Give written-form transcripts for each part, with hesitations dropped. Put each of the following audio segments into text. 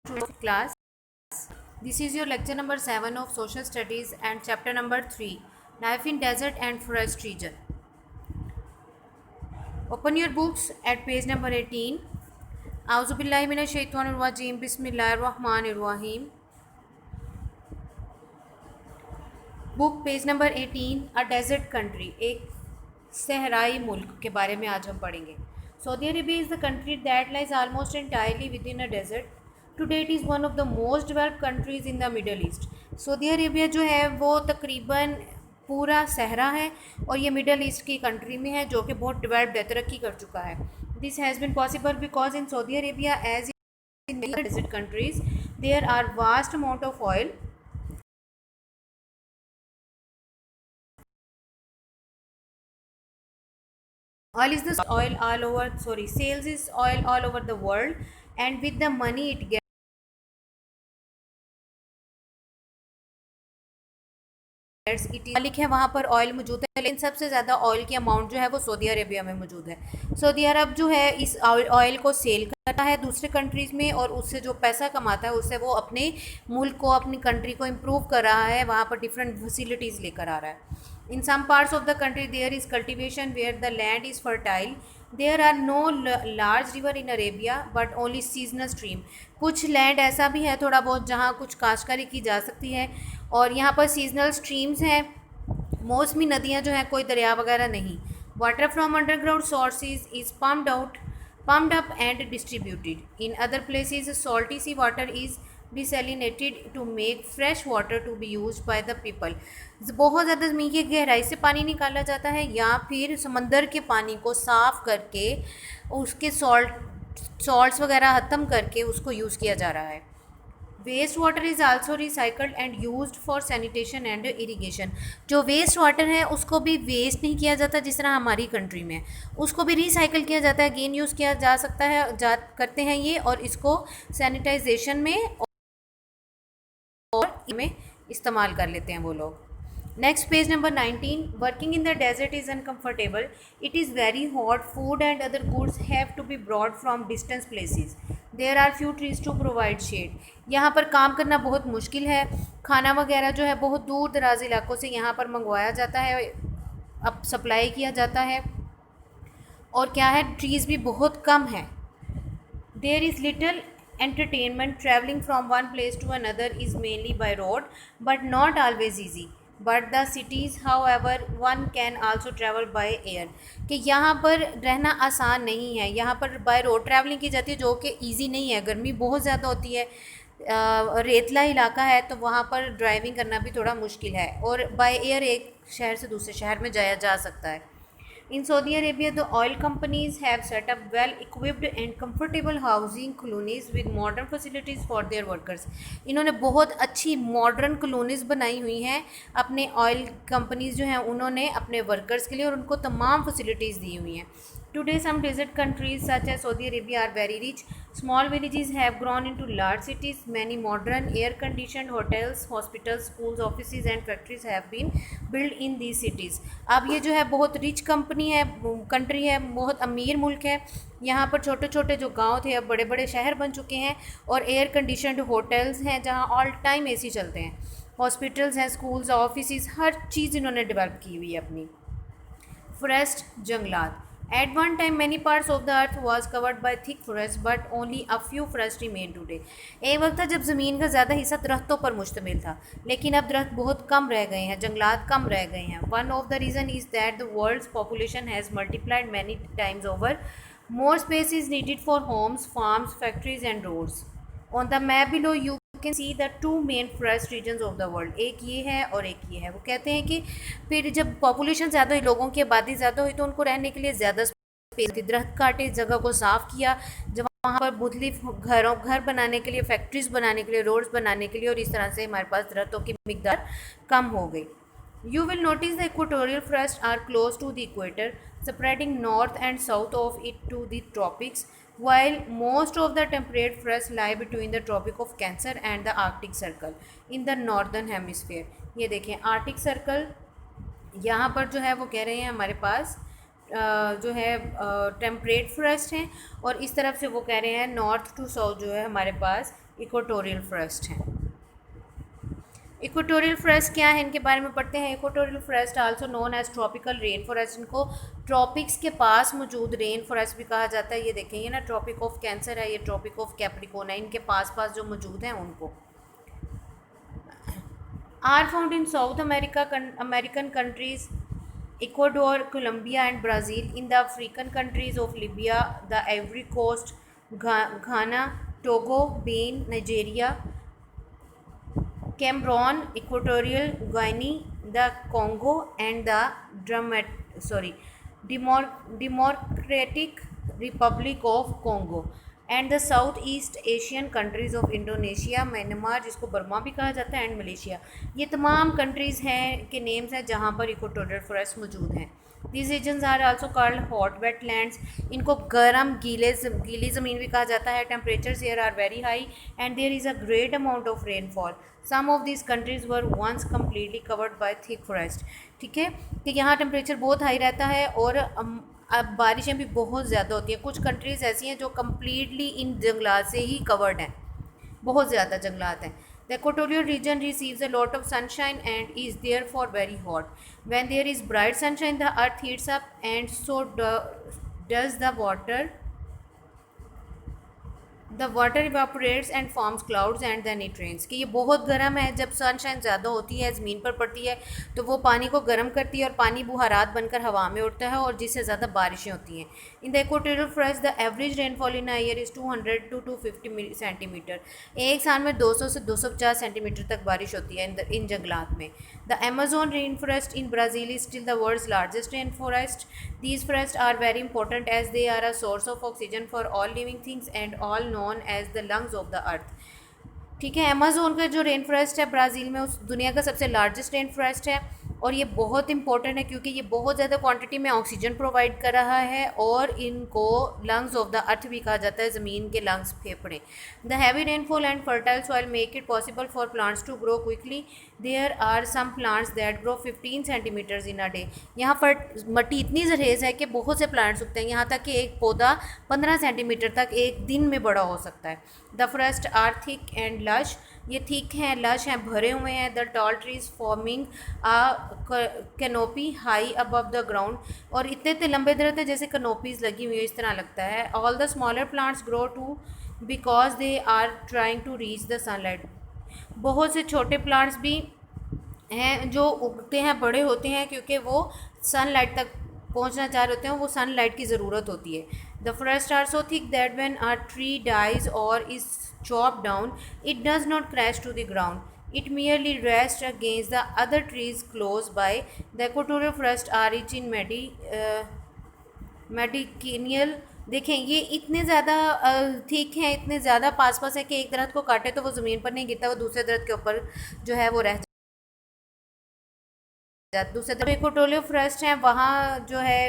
to class. This is your lecture number 7 of Social Studies and chapter number 3, Life in Desert and Forest Region. Open your books at page number 18. Auzubillahi minash shaitanir rajim. Bismillahir rahmanir rahim. Book page number 18, a desert country, एक सहराई मुल्क के बारे में आज हम पढ़ेंगे. Saudi Arabia is the country that lies almost entirely within a desert. Today it is one of the most developed countries in the Middle East. Saudi Arabia जो है वो तकरीबन पूरा सहरा है और ये मिडल ईस्ट की कंट्री में है जो कि बहुत डेवलप्ड है, तरक्की कर चुका है. This has been possible because in Saudi Arabia as in desert countries there are vast amount of oil. Oil is the oil all over, sorry, sales is oil all over the world, and with the money it gets it is मालिक है वहाँ पर oil मौजूद है, लेकिन सबसे ज़्यादा oil की अमाउंट जो है वो सऊदी अरेबिया में मौजूद है. सऊदी अरब जो है इस ऑयल को सेल करता है दूसरे कंट्रीज़ में और उससे जो पैसा कमाता है उससे वो अपने मुल्क को, अपनी कंट्री को इम्प्रूव कर रहा है, वहाँ पर डिफरेंट फैसिलिटीज़ लेकर आ रहा है. In some parts of the country there is cultivation where the land is fertile. There are no large river in Arabia but only seasonal stream. कुछ लैंड ऐसा भी है थोड़ा बहुत जहाँ कुछ काश्तकारी की जा सकती है और यहाँ पर सीजनल स्ट्रीम्स हैं, मौसमी नदियाँ जो हैं, कोई दरिया वगैरह नहीं. Water from underground sources is pumped up and distributed. In other places salty sea water is desalinated to make fresh water to be used by the people. बहुत ज़्यादा ज़मीन की गहराई से पानी निकाला जाता है या फिर समंदर के पानी को साफ़ करके उसके सॉल्ट्स वगैरह ख़त्म करके उसको यूज़ किया जा रहा है. Waste water is also recycled and used for sanitation and irrigation. जो वेस्ट वाटर है उसको भी वेस्ट नहीं किया जाता जिस तरह हमारी कंट्री में, उसको भी रिसाइकल किया जाता है, अगेन यूज़ किया जा सकता है, करते हैं ये, और इसको सैनिटाइजेशन में और में इस्तेमाल कर लेते हैं वो लोग. Next page number 19. Working in the desert is uncomfortable. It is very hot. Food and other goods have to be brought from distance places. There are few trees to provide shade. यहाँ पर काम करना बहुत मुश्किल है. खाना वगैरह जो है बहुत दूर दराज इलाकों से यहाँ पर मंगवाया जाता है, अब सप्लाई किया जाता है, और क्या है, ट्रीज़ भी बहुत कम है. There is little entertainment. Traveling from one place to another is mainly by road but not always easy. But the cities however one can also travel by air. कि यहाँ पर रहना आसान नहीं है, यहाँ पर बाय रोड ट्रैवलिंग की जाती है जो कि ईजी नहीं है. गर्मी बहुत ज़्यादा होती है, रेतला इलाका है, तो वहाँ पर ड्राइविंग करना भी थोड़ा मुश्किल है, और बाय एयर एक शहर से दूसरे शहर में जाया जा सकता है. In Saudi Arabia, the oil companies have set up well-equipped and comfortable housing colonies with modern facilities for their workers. इन्होंने बहुत अच्छी मॉडर्न कॉलोनीज़ बनाई हुई हैं अपने ऑयल कंपनीज़ जो हैं उन्होंने अपने वर्कर्स के लिए, और उनको तमाम फैसिलिटीज़ दी हुई हैं. Today, some desert countries such as Saudi Arabia are very rich. Small villages have grown into large cities. Many modern, air-conditioned hotels, hospitals, schools, offices, and factories have been built in these cities. अब ये जो है बहुत rich country है, बहुत अमीर मुल्क है. यहाँ पर छोटे छोटे जो गांव थे अब बड़े बड़े शहर बन चुके हैं, और एयर कंडीशनड होटल्स हैं जहाँ ऑल टाइम एसी चलते हैं. हॉस्पिटल्स हैं, स्कूल्स, ऑफिस, हर चीज़ इन्होंने डेवलप की हुई है अपनी. फॉरेस्ट, जंगलात. At one time, many parts of the earth was covered by thick forests, but only a few forests remain today. एक वक्त था जब ज़मीन का ज़्यादा हिस्सा दरख्तों पर मुश्तमिल था, लेकिन अब दरख्त बहुत कम रह गए हैं, जंगलात कम रह गए हैं. One of the reason is that the world's population has multiplied many times over. More space is needed for homes, farms, factories, and roads. On the map below, you can see the two main forest regions of the world. एक ये है और एक ये है. वो कहते हैं कि फिर जब पॉपुलेशन ज़्यादा हुई, लोगों की आबादी ज़्यादा हुई, तो उनको रहने के लिए ज़्यादा स्पेस थी. दरख्त काटे, जगह को साफ़ किया, जब वहाँ पर मुख्तलिफ घर बनाने के लिए, फैक्ट्रीज़ बनाने के लिए, रोड्स बनाने के लिए, और इस तरह से हमारे पास दरख्तों की मिकदार कम हो गई. You will notice the equatorial forests are close to the equator, spreading north and south of it to the tropics, while most of the temperate forests lie between the Tropic of Cancer and the Arctic Circle in the northern hemisphere. ये देखें Arctic circle यहाँ पर जो है वो कह रहे हैं हमारे पास जो है टेम्परेट फॉरेस्ट हैं, और इस तरफ से वो कह रहे हैं नॉर्थ टू साउथ जो है हमारे पास इक्वेटोरियल फॉरेस्ट हैं। इक्वेटोरियल फॉरेस्ट क्या है, इनके बारे में पढ़ते हैं। Equatorial forest also known as tropical rain forest, इनको ट्रॉपिक्स के पास मौजूद रेन फॉरेस्ट भी कहा जाता है। ये देखेंगे ना, ट्रॉपिक ऑफ कैंसर है, ये ट्रॉपिक ऑफ कैप्रिकॉर्न है, इनके पास पास जो मौजूद हैं उनको। Are found in South American countries Ecuador, Colombia and Brazil, in the African countries of Libya, the Ivory Coast, Ghana, Togo, Benin, Nigeria, Cameroon, Equatorial Guinea, the Congo and the Democratic Republic of Congo, and the south east Asian countries of Indonesia, Myanmar जिसको Burma भी कहा जाता है, and Malaysia. ये तमाम countries हैं के names हैं जहाँ पर इक्वेटोरियल फॉरेस्ट मौजूद हैं। These regions are also called hot wetlands, इनको गर्म गीली ज़मीन भी कहा जाता है। Temperatures here are very high and there is a great amount of rainfall. Some of this countries were once completely covered by thick forest. ठीक है कि यहाँ टेम्परेचर बहुत हाई रहता है और अब बारिशें भी बहुत ज़्यादा होती हैं। कुछ कंट्रीज़ ऐसी हैं जो कम्प्लीटली इन जंगलात से ही कवर्ड हैं, बहुत ज़्यादा जंगलात हैं। The equatorial region receives a lot of sunshine and is therefore very hot. When there is bright sunshine the earth heats up and so does the water evaporates and forms clouds and the nutrients. कि ये बहुत गर्म है, जब sunshine ज़्यादा होती है, ज़मीन पर पड़ती है तो वो पानी को गर्म करती है और पानी बुहारात बनकर हवा में उड़ता है और जिससे ज़्यादा बारिशें होती हैं। In the equatorial forest the average rainfall in a year is 200 to 250 centimetre. एक साल में 200 से 250 सेंटीमीटर तक बारिश होती है इन जंगलात में। The Amazon rain forest in Brazil is still the world's largest rain forest. These forest are very important as they are a source of oxygen for all living things and all known as the lungs of the earth. ठीक है, Amazon का जो rain forest है Brazil में, उस दुनिया का सबसे लार्जेस्ट रेन फॉरेस्ट है और ये बहुत इंपॉर्टेंट है क्योंकि ये बहुत ज़्यादा क्वांटिटी में ऑक्सीजन प्रोवाइड कर रहा है और इनको लंग्स ऑफ द अर्थ भी कहा जाता है, ज़मीन के लंग्स, फेफड़े। The heavy rainfall and fertile soil make it possible for plants to grow quickly. There are some plants that grow 15 centimetres in a day. यहाँ पर मट्टी इतनी जरहेज़ है कि बहुत से प्लांट्स उगते हैं, यहाँ तक कि एक पौधा 15 सेंटीमीटर तक एक दिन में बड़ा हो सकता है। The forest are thick and lush, ये थिक हैं, लश हैं, भरे हुए हैं। The tall trees forming canopy high above the ground, और इतने इतने लंबे दरख्त हैं जैसे कैनोपीज लगी हुई है, इस तरह लगता है। All the smaller plants grow too because they are trying to reach the sunlight. बहुत से छोटे प्लांट्स भी हैं जो उगते हैं, बड़े होते हैं क्योंकि वो सनलाइट तक पहुंचना चाह रहे होते हैं, वो सनलाइट की ज़रूरत होती है। The forest are so thick that when a tree dies or is chopped down, it does not crash to the ground. It merely rests against the other trees close by. The equatorial forests are rich in medicinal। देखें ये इतने ज़्यादा ठीक हैं, इतने ज़्यादा पास पास है कि एक दरख्त को काटे तो वो ज़मीन पर नहीं गिरता, वो दूसरे दरख्त के ऊपर जो है वो रह जाता। दूसरे दरख्त इक्वेटोरियल फॉरेस्ट हैं, वहाँ जो है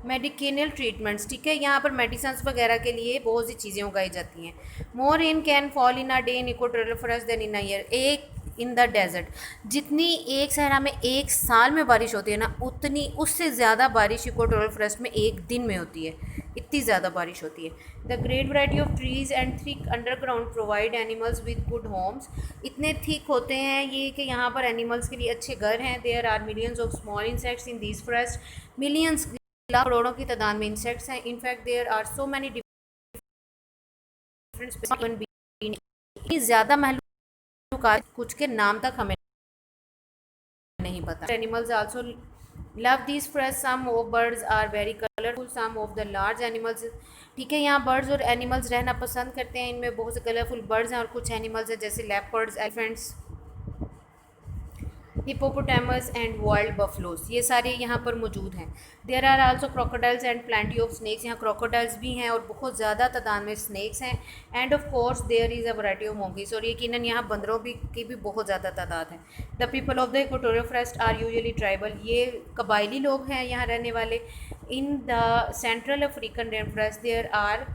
मेडिकेनल ट्रीटमेंट्स। ठीक है, यहाँ पर मेडिसिन्स वगैरह के लिए बहुत सी चीज़ें उगाई जाती हैं। More rain can fall in a day in equatorial forest than in a year. एक इन द डेजर्ट, जितनी एक सहरा में एक साल में बारिश होती है ना, उतनी उससे ज़्यादा बारिश इक्वेटोरियल फॉरेस्ट में एक दिन में होती है, इतनी ज़्यादा बारिश होती है। The great variety of trees and thick underground provide animals with good homes. इतने थिक होते हैं ये कि यहाँ पर एनिमल्स के लिए अच्छे घर हैं। There are millions of small insects in these forest. Millions, करोड़ों की तादाद में इंसेक्ट्स हैं। In fact there are so many different species, ज़्यादा महलूकात, कुछ के नाम तक हमें नहीं पता। Animals also love this forest. Some of birds are very colourful, some of the large animals. ठीक है, यहाँ बर्ड्स और एनिमल्स रहना पसंद करते हैं। इनमें बहुत से कलरफुल बर्ड्स हैं और कुछ एनिमल्स हैं जैसे leopards, elephants, hippopotamus and wild buffaloes, ये सारे यहाँ पर मौजूद हैं। There are also crocodiles and plenty of snakes. यहाँ क्रोकोडाइल्स भी हैं और बहुत ज़्यादा तादाद में स्नैक्स हैं। And of course there is a variety of monkeys, और यकीनन यहाँ बंदरों की भी बहुत ज़्यादा तादाद है। The people of the equatorial forest are usually tribal, ये कबायली लोग हैं यहाँ रहने वाले। In the central African rain forest there are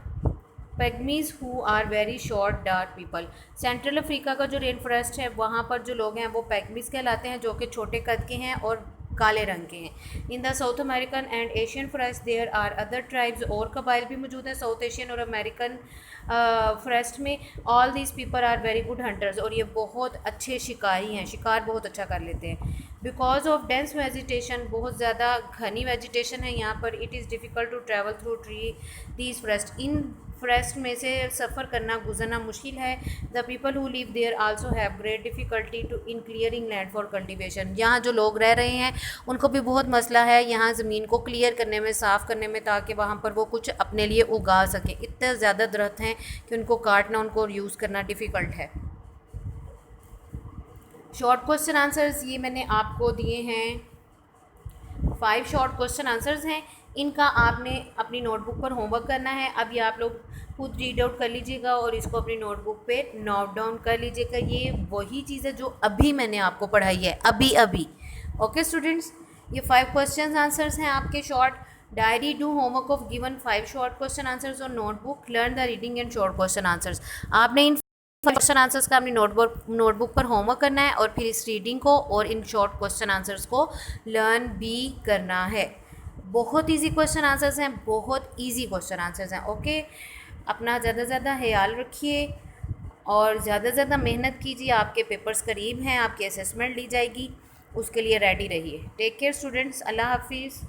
pygmies who are very short dark people. Central Africa का जो रेन फॉरेस्ट है वहाँ पर जो लोग हैं वो पैगमीज कहलाते हैं, जो कि छोटे कद के हैं और काले रंग के हैं। In the South American and Asian forest there are other tribes, और कबाइल भी मौजूद हैं साउथ एशियन और अमेरिकन फॉरेस्ट में। All these people are very good hunters, और ये बहुत अच्छे शिकारी हैं, शिकार बहुत अच्छा कर लेते हैं। बिकॉज ऑफ डेंस वेजिटेशन, बहुत ज़्यादा घनी वेजिटेशन है यहाँ पर, it is difficult to travel through tree these forest, इन फॉरेस्ट में से सफ़र करना, गुजरना मुश्किल है। The people who live there also have great difficulty to in clearing land for cultivation, यहाँ जो लोग रह रहे हैं उनको भी बहुत मसला है यहाँ ज़मीन को क्लियर करने में, साफ़ करने में, ताकि वहाँ पर वो कुछ अपने लिए उगा सकें। इतने ज़्यादा दरख्त हैं कि उनको काटना, उनको यूज़ करना डिफ़िकल्ट है। शॉर्ट क्वेश्चन आंसर्स ये मैंने आपको दिए हैं, 5 शॉर्ट क्वेश्चन आंसर्स हैं, इनका आपने अपनी नोटबुक पर होमवर्क करना है। अब ये आप लोग खुद रीड आउट कर लीजिएगा और इसको अपनी नोटबुक पे नोट डाउन कर लीजिएगा। ये वही चीज़ है जो अभी मैंने आपको पढ़ाई है, अभी अभी। ओके स्टूडेंट्स, ये 5 क्वेश्चन आंसर्स हैं आपके short. Diary do homework of given 5 short question answers और notebook learn the reading and short question answers. आपने इन क्वेश्चन आंसर्स का अपनी नोटबुक पर होमवर्क करना है और फिर इस रीडिंग को और इन शॉर्ट क्वेश्चन आंसर्स को लर्न भी करना है। बहुत इजी क्वेश्चन आंसर्स हैं, बहुत इजी क्वेश्चन आंसर्स हैं। ओके, अपना ज़्यादा से ज़्यादा ख्याल रखिए और ज़्यादा से ज़्यादा मेहनत कीजिए। आपके पेपर्स करीब हैं, आपकी असेसमेंट ली जाएगी, उसके लिए रेडी रहिए। टेक केयर स्टूडेंट्स, अल्लाह हाफिज़।